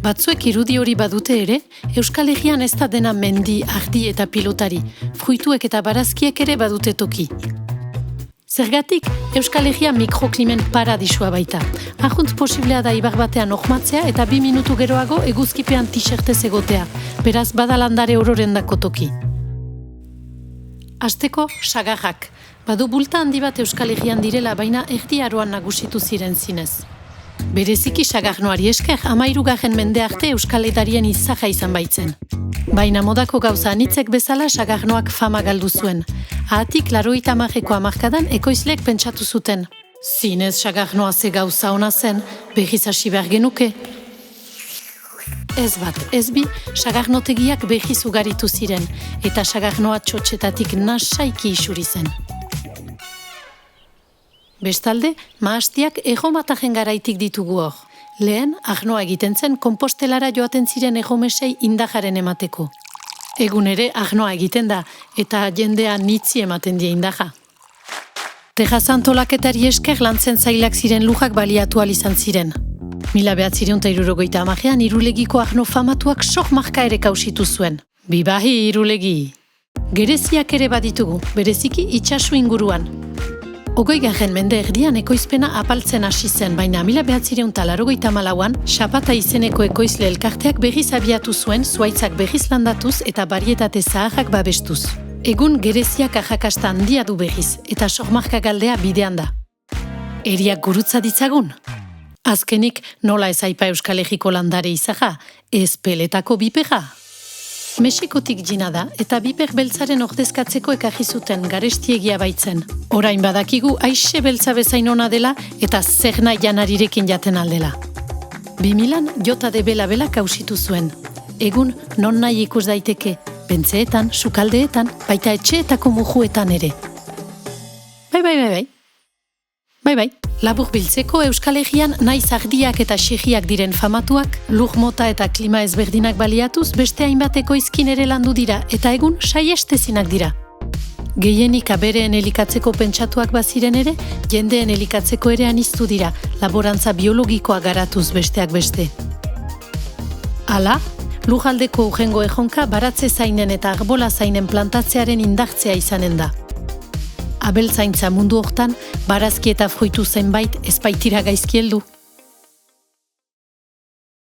Batzuek irudi hori badute ere, Euskal Herrian ez da dena mendi, ardi eta pilotari, fruituek eta barazkiek ere badute toki. Zergatik, Euskal Herria mikroklimen paradisua baita. Ahunt posiblea da ibar batean ohmatzea eta 2 minutu geroago eguzkipean t-shirtez egotea, beraz badalandare ororendako toki. Hasteko, sagarrak. Badu bulta handi bat Euskal Herrian direla, baina erdi aroan nagusitu ziren zinez. Bereziki sagarnoari esker 13. mende arte Euskal Edarien izaja izan baitzen. Baina modako gauza anitzek bezala sagarnoak fama galdu zuen. Ahatik 80ko hamarkadan ekoizleek pentsatu zuten. Zinez sagarnoa ze gauza ona zen, berriz hasi behar genuke. Ez bat, ez bi, sagarnotegiak berriz ugaritu ziren, eta sagarnoa txotxetatik nasaiki isuri zen. Bestalde, mahastiak erromatajen garaitik ditugu hor. Lehen, arnoa egiten zen konpostelara joaten ziren erromesei indajaren emateko. Egun ere, arnoa egiten da, eta jendea nitzi ematen die indaja. Tejas antolaketari esker lantzen zailak ziren lujak baliatu ahal izan ziren. 1960ean Irulegiko arno famatuak sok marka ere kausitu zuen. Bibahi Irulegi! Gereziak ere baditugu, bereziki itsasu inguruan. 20. mende erdian ekoizpena apaltzen hasi zen, baina 1984an Xapata izeneko ekoizle elkarteak berriz abiatu zuen, zuaitzak berriz landatuz eta barietate zaharrak babestuz. Egun gereziak arrakasta handia du berriz, eta sormarka galdea bidean da. Eriak gurutza ditzagun? Azkenik, nola ez aipa Euskal Herriko landare izaja, ez peletako bipera? Mexikotik jina da, eta biper beltzaren ordezkatzeko ekarri zuten garestiegia baitzen. Orain badakigu aixe beltza bezain ona dela eta zer nahi janarirekin jaten aldela. 2000an jota de bela kausitu zuen. Egun non nahi ikus daiteke, bentzeetan, sukaldeetan, baita etxeetako mujuetan ere. Bai. Labur biltzeko Euskal Herrian naiz ardiak eta xehiak diren famatuak, lur mota eta klima ezberdinak baliatuz beste hainbat ekoizkin ere landu dira eta egun saiestezinak dira. Gehienik abereen elikatzeko pentsatuak baziren ere, jendeen elikatzeko ere aniztu dira, laborantza biologikoa garatuz besteak beste. Hala, lujaldeko urrengo erronka baratze zainen eta arbola zainen plantatzearen indartzea izanen da. Abeltzaintza mundu hortan, barazki eta fruitu zenbait ez baitira gaizki heldu.